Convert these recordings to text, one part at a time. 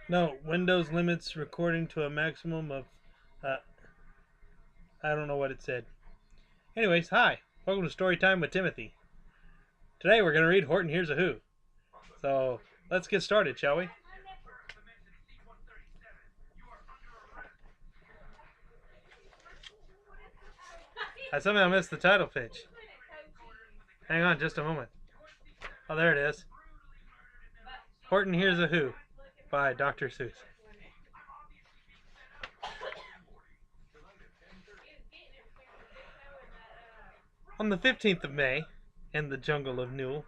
No, Windows limits recording to a maximum of. Uh, I don't know what it said. Anyways, hi. Welcome to Story Time with Timothy. Today we're going to read Horton Hears a Who. So let's get started, shall we? I somehow missed the title pitch. Hang on just a moment. Oh, there it is. Horton Hears a Who by Dr. Seuss. On the 15th of May, in the jungle of Newell,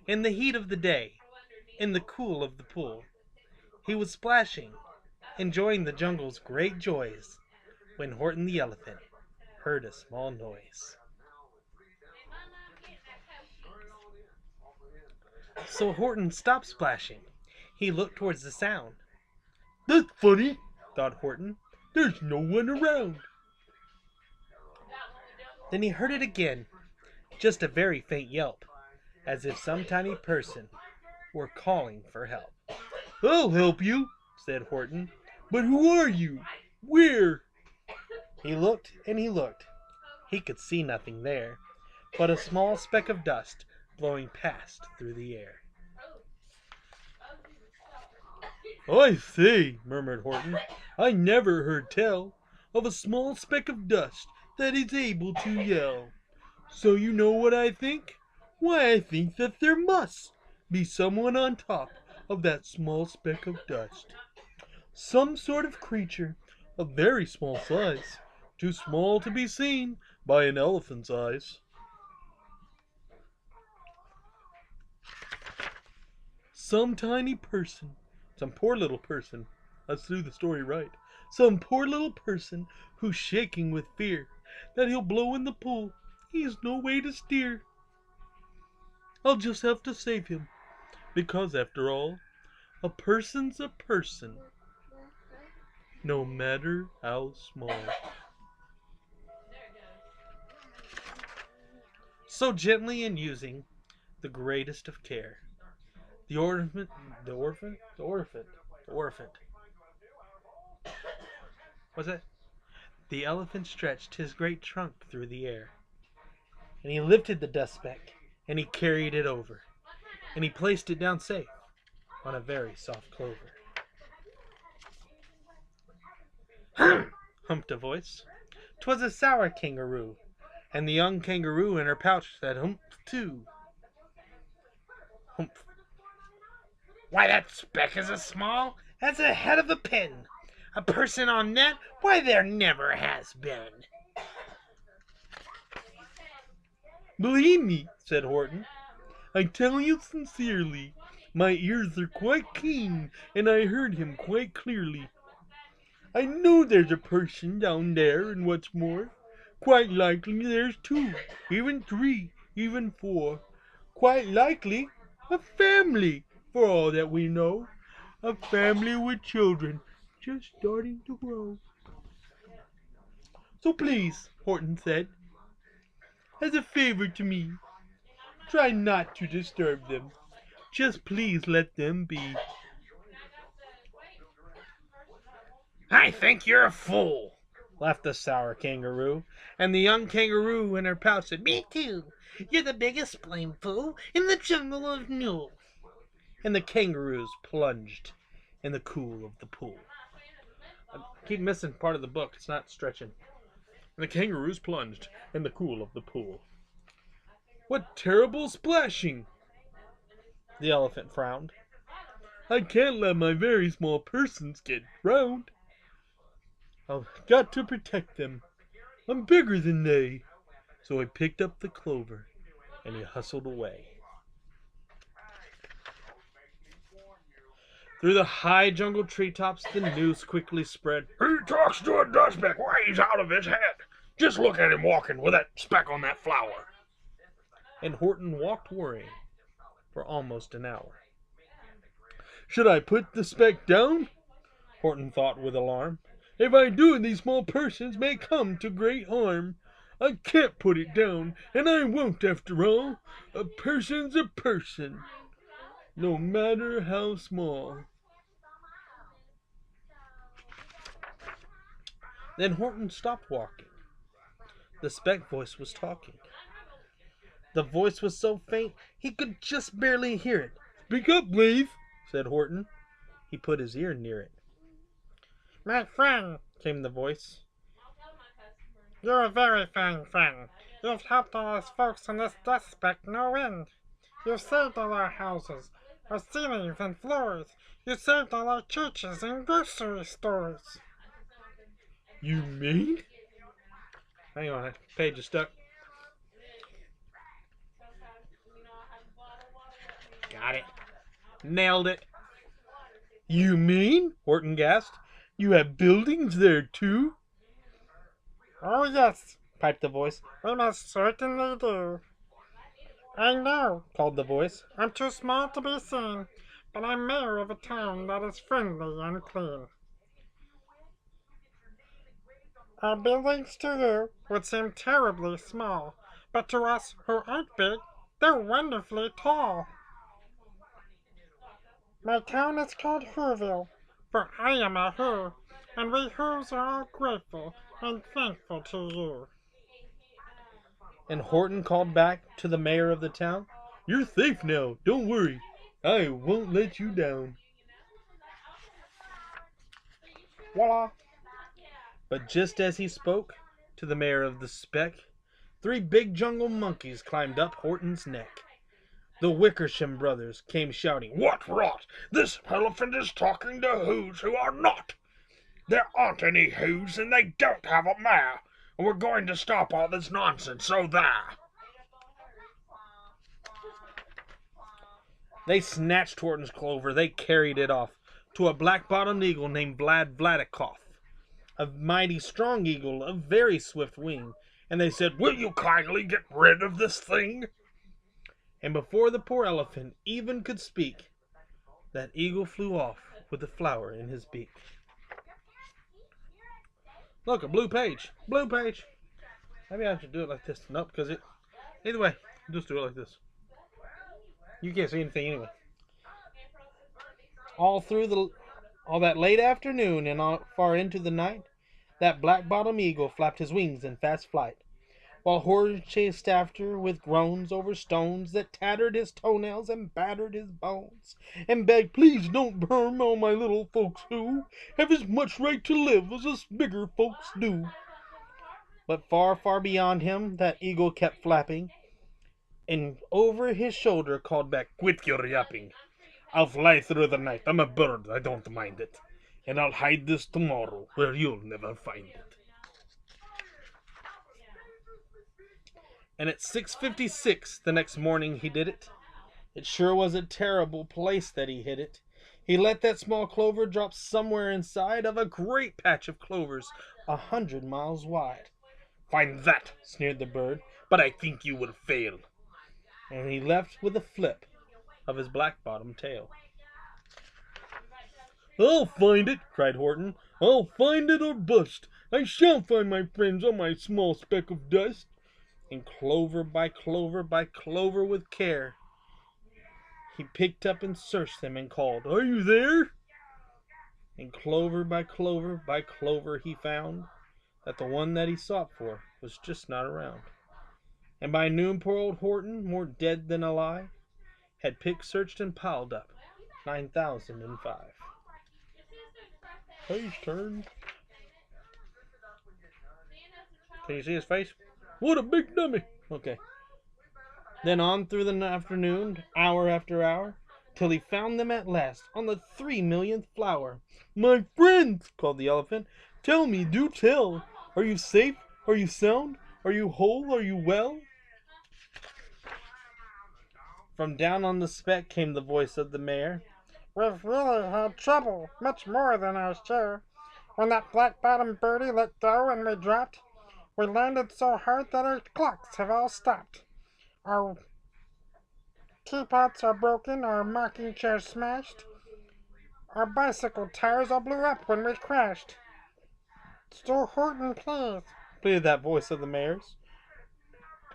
in the heat of the day, in the cool of the pool, he was splashing, enjoying the jungle's great joys, when Horton the elephant heard a small noise. So Horton stopped splashing. He looked towards the sound. "That's funny," thought Horton. "There's no one around." Then he heard it again, just a very faint yelp, as if some tiny person were calling for help. "I'll help you," said Horton. "But who are you? Where?" He looked and he looked. He could see nothing there, but a small speck of dust blowing past through the air. "I say," murmured Horton, "I never heard tell of a small speck of dust that is able to yell. So you know what I think? Why, I think that there must be someone on top of that small speck of dust. Some sort of creature of very small size, too small to be seen by an elephant's eyes. Some tiny person, some poor little person, let's do the story right. Some poor little person who's shaking with fear that he'll blow in the pool. He's no way to steer. I'll just have to save him, because after all, a person's a person, no matter how small." So gently and using the greatest of care, the orphan, what's that? The elephant stretched his great trunk through the air, and he lifted the dust speck, and he carried it over, and he placed it down safe on a very soft clover. Humped a voice. 'Twas a sour kangaroo, and the young kangaroo in her pouch said humph too. Humph. "Why, that speck is as small as the head of a pin. A person on that, why, there never has been." "Believe me," said Horton, "I tell you sincerely, my ears are quite keen, and I heard him quite clearly. I know there's a person down there, and what's more, quite likely there's two, even three, even four. Quite likely a family, for all that we know. A family with children just starting to grow. So please," Horton said, "as a favor to me, try not to disturb them. Just please let them be." "I think you're a fool," laughed the sour kangaroo, and the young kangaroo in her pouch said, "Me too. You're the biggest blame fool in the jungle of Newell." And the kangaroos plunged in the cool of the pool. I keep missing part of the book. It's not stretching. And the kangaroos plunged in the cool of the pool. "What terrible splashing!" The elephant frowned. "I can't let my very small persons get drowned. I've got to protect them. I'm bigger than they." So he picked up the clover and he hustled away. Through the high jungle treetops, the news quickly spread. "He talks to a dust speck. Why, he's out of his head. Just look at him walking with that speck on that flower." And Horton walked worrying for almost an hour. "Should I put the speck down?" Horton thought with alarm. "If I do, these small persons may come to great harm. I can't put it down, and I won't after all. A person's a person, no matter how small." Then Horton stopped walking. The speck voice was talking. The voice was so faint he could just barely hear it. "Speak up, please," said Horton. He put his ear near it. My friend, Came the voice. you're a very fine friend. You've helped all us folks in this dust speck no end. You've saved all our houses, our ceilings and floors. You saved all our churches and grocery stores. You mean? Hang on, that page is stuck. Got it. Nailed it. You mean? Horton gasped. You have buildings there too? Oh yes, Piped the voice. we most certainly do. I know, Called the voice. I'm too small to be seen, but I'm mayor of a town that is friendly and clean. Our buildings to you would seem terribly small, but to us who aren't big, they're wonderfully tall. My town is called Whoville, for I am a Who, and we Whos are all grateful and thankful to you. And Horton called back to the mayor of the town. You're safe now. Don't worry. I won't let you down. Voila. But just as he spoke to the mayor of the speck, 3 big jungle monkeys climbed up Horton's neck. The Wickersham brothers came shouting, What rot! This elephant is talking to who's who are not. There aren't any who's, and they don't have a mayor. And we're going to stop all this nonsense, so there. They snatched Horton's clover. They carried it off to a black-bottomed eagle named Vladikoff, a mighty strong eagle of very swift wing. And they said, Will you kindly get rid of this thing? and before the poor elephant even could speak, that eagle flew off with a flower in his beak. Look, a blue page. Blue page. Maybe I should do it like this. Nope, because it... Either way, just do it like this. You can't see anything anyway. All that late afternoon and far into the night, that black-bottomed eagle flapped his wings in fast flight, while Horton chased after with groans over stones that tattered his toenails and battered his bones, and begged, please don't harm all my little folks who have as much right to live as us bigger folks do. But far, far beyond him, that eagle kept flapping, and over his shoulder called back, quit your yapping. I'll fly through the night. I'm a bird, I don't mind it. And I'll hide this tomorrow where you'll never find it. And at 6:56 the next morning he did it. It sure was a terrible place that he hid it. He let that small clover drop somewhere inside of a great patch of clovers 100 miles wide. Find that, Sneered the bird, but I think you will fail. and he left with a flip of his black-bottomed tail. I'll find it, cried Horton. I'll find it or bust. I shall find my friends on my small speck of dust. And clover by clover by clover with care, he picked up and searched them and called, Are you there? And clover by clover by clover he found that the one that he sought for was just not around. And by noon poor old Horton, more dead than alive, had picked, searched, and piled up 9,005. Page turned. Can you see his face? What a big dummy! Okay. Then on through the afternoon, hour after hour, till he found them at last on the 3 millionth flower. My friends, called the elephant, tell me, do tell. Are you safe? Are you sound? Are you whole? Are you well? From down on the speck came the voice of the mayor. We've really had trouble, much more than our share. When that black-bottomed birdie let go and we dropped, we landed so hard that our clocks have all stopped. Our teapots are broken, our rocking chairs smashed. Our bicycle tires all blew up when we crashed. So Horton, please, Pleaded that voice of the mayor's.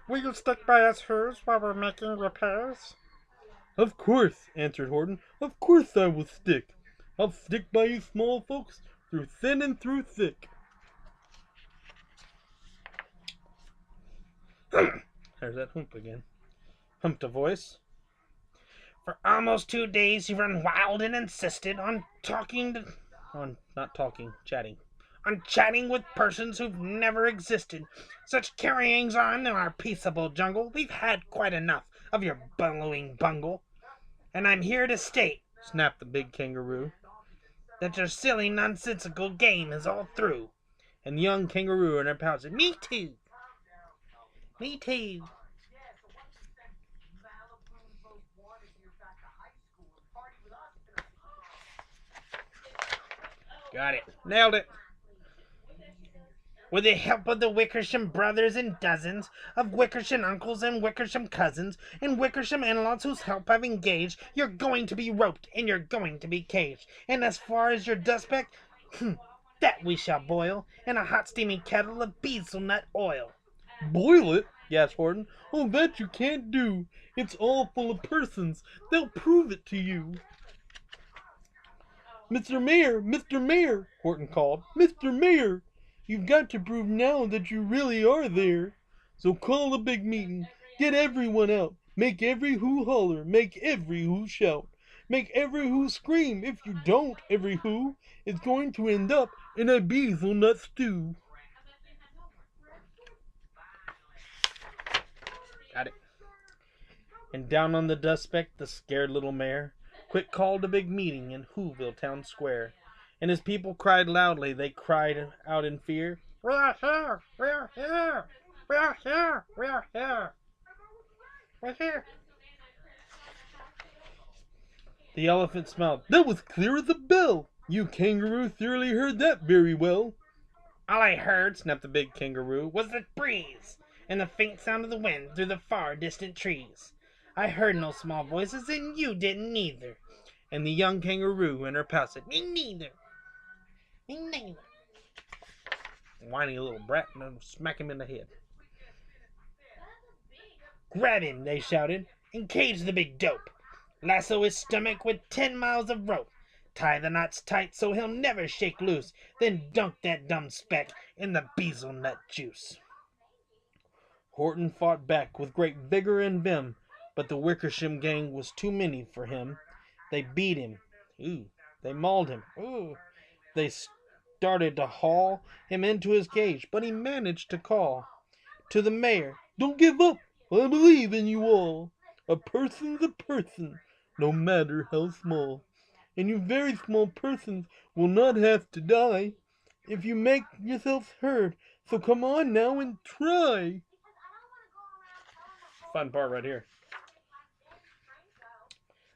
will you stick by us Whos while we're making repairs? Of course, answered Horton. Of course I will stick. I'll stick by you small folks through thin and through thick. There's that hump again. Humped a voice. For almost 2 days you run wild and insisted on chatting. On chatting with persons who've never existed. Such carryings on in our peaceable jungle, we've had quite enough of your bellowing bungle. And I'm here to state, snapped the big kangaroo, that your silly nonsensical game is all through. And the young kangaroo and her pal said, Me too. Me too. Got it. Nailed it. With the help of the Wickersham brothers and dozens of Wickersham uncles and Wickersham cousins and Wickersham in-laws whose help I've engaged, you're going to be roped and you're going to be caged. And as far as your dustback, that we shall boil in a hot steaming kettle of bezelnut oil. Boil it? Gasped Horton. Oh, that you can't do. It's all full of persons. They'll prove it to you. Mr. Mayor, Horton called. Mr. Mayor, you've got to prove now that you really are there. So call a big meeting. Get everyone out. Make every who holler. Make every who shout. Make every who scream. If you don't, every who is going to end up in a bezelnut stew. Got it. And down on the dust speck, the scared little mayor quick called a big meeting in Whoville Town Square. And his people cried loudly, they cried out in fear, We're here! We're here! We're here! We're here! We're here! The elephant smiled. That was clear as a bell. You kangaroo thoroughly heard that very well. All I heard, snapped the big kangaroo, was the breeze and the faint sound of the wind through the far distant trees. I heard no small voices, and you didn't neither. And the young kangaroo and her pal said, Me neither. Me neither. Whiny little brat, and I'll smack him in the head. Grab him, they shouted, and cage the big dope. Lasso his stomach with 10 miles of rope. Tie the knots tight so he'll never shake loose. Then dunk that dumb speck in the bezelnut juice. Horton fought back with great vigor and vim, but the Wickersham gang was too many for him. They beat him. Ooh. They mauled him. Ooh. They started to haul him into his cage, but he managed to call to the mayor, Don't give up. I believe in you all. A person's a person, no matter how small. And you very small persons will not have to die if you make yourselves heard. So come on now and try. Fun part right here.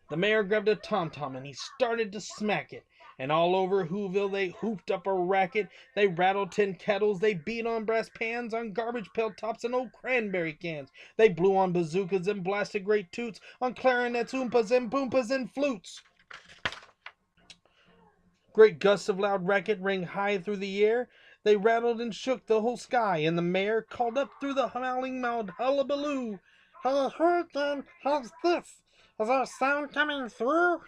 The mayor grabbed a tom-tom and he started to smack it. And all over Whoville they hooped up a racket. They rattled tin kettles, they beat on brass pans, on garbage pail tops and old cranberry cans. They blew on bazookas and blasted great toots, on clarinets, oompas and boompas and flutes. Great gusts of loud racket rang high through the air. They rattled and shook the whole sky, and the mayor called up through the howling mouth, hullabaloo. Hey, Horton, how's this? Is our sound coming through?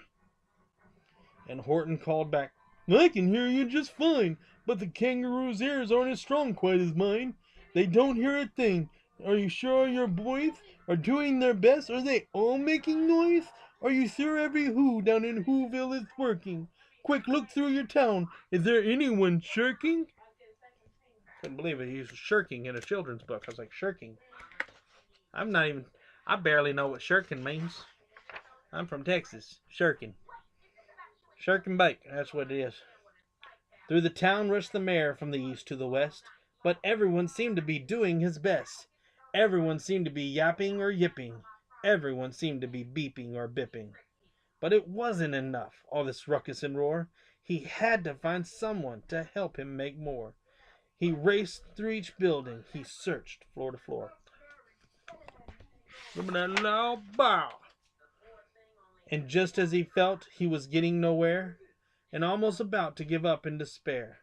And Horton called back, I can hear you just fine, but the kangaroo's ears aren't as strong quite as mine. They don't hear a thing. Are you sure your boys are doing their best? Are they all making noise? Are you sure every who down in Whoville is working? Quick, look through your town. Is there anyone shirking? Couldn't believe it. He was shirking in a children's book. I was like, shirking? I barely know what shirking means. I'm from Texas. Shirking. Shirk and bake. That's what it is. Through the town rushed the mayor from the east to the west, but everyone seemed to be doing his best. Everyone seemed to be yapping or yipping. Everyone seemed to be beeping or bipping. But it wasn't enough, all this ruckus and roar. He had to find someone to help him make more. He raced through each building. He searched floor to floor. And just as he felt he was getting nowhere, and almost about to give up in despair,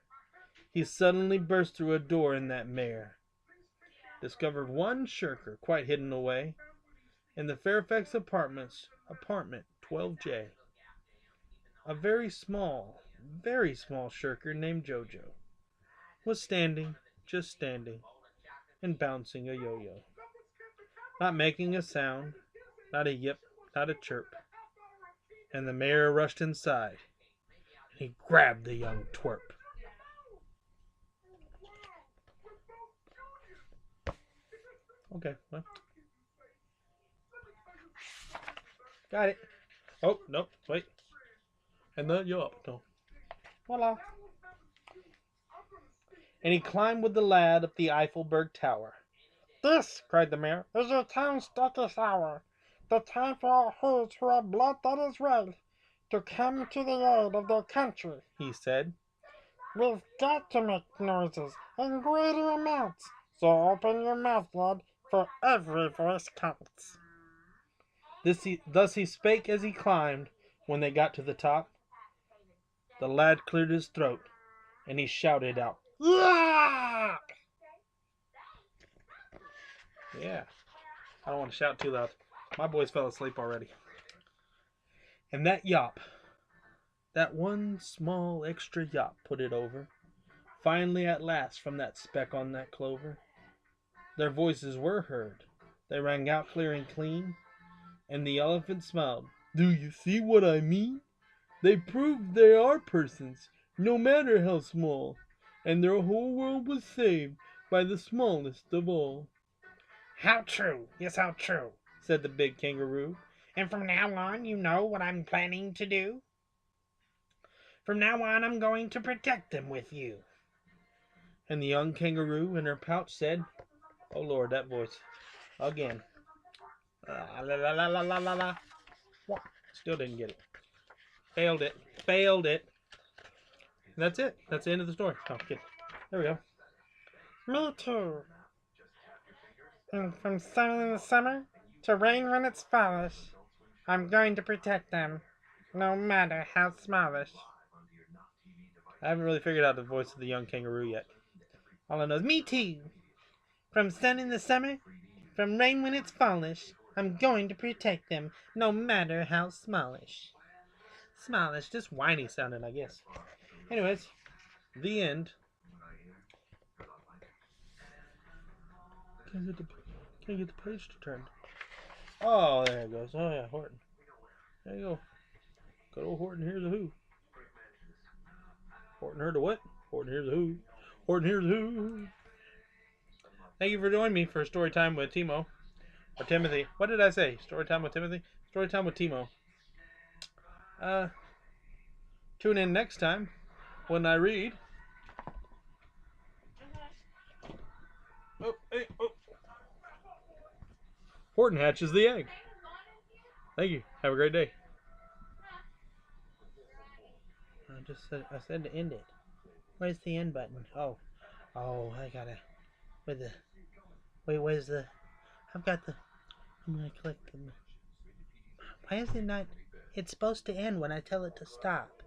he suddenly burst through a door in that mare. Discovered one shirker quite hidden away in the Fairfax Apartments, apartment 12J. A very small shirker named Jojo was standing, just standing, and bouncing a yo-yo. not making a sound, not a yip, not a chirp. And the mayor rushed inside, and he grabbed the young twerp. Okay, well. Got it. Oh, nope, wait. And then you up. No. Voila. And he climbed with the lad up the Eiffelberg Tower. This, cried the mayor, is your town's darkest hour. The time for all who's who have blood that is red to come to the aid of their country, he said. We've got to make noises in greater amounts, so open your mouth, lad, for every voice counts. Thus he spake as he climbed. When they got to the top, the lad cleared his throat, and he shouted out, Yeah! Yeah. I don't want to shout too loud. My boys fell asleep already. And that yop, that one small extra yop put it over. Finally at last from that speck on that clover. Their voices were heard. They rang out clear and clean. And the elephant smiled. Do you see what I mean? They proved they are persons, no matter how small. And their whole world was saved by the smallest of all. How true, yes, how true, said the big kangaroo. And from now on, you know what I'm planning to do? From now on, I'm going to protect them with you. And the young kangaroo in her pouch said, oh Lord, that voice. Again. La la la la la la la. Still didn't get it. Failed it. Failed it. And that's it. That's the end of the story. Oh, good. There we go. Me too. And from sun in the summer to rain when it's fallish, I'm going to protect them, no matter how smallish. I haven't really figured out the voice of the young kangaroo yet. All I know is, me too. From sun in the summer, from rain when it's fallish, I'm going to protect them, no matter how smallish. Smallish, just whiny sounding, I guess. Anyways, the end. Can't get the page to turn. Oh, there it goes. Oh yeah, Horton. There you go. Good old Horton here's a who. Horton heard a what? Horton here's a who. Horton here's a who. Thank you for joining me for story time with Timo. Or Timothy. What did I say? Story time with Timothy? Story time with Timo. Tune in next time when I read. Oh, hey, oh. Horton hatches the egg. Thank you. Have a great day. I said to end it. Where's the end button? Oh, I gotta. Where's the? I'm gonna click the. Why is it not? It's supposed to end when I tell it to stop.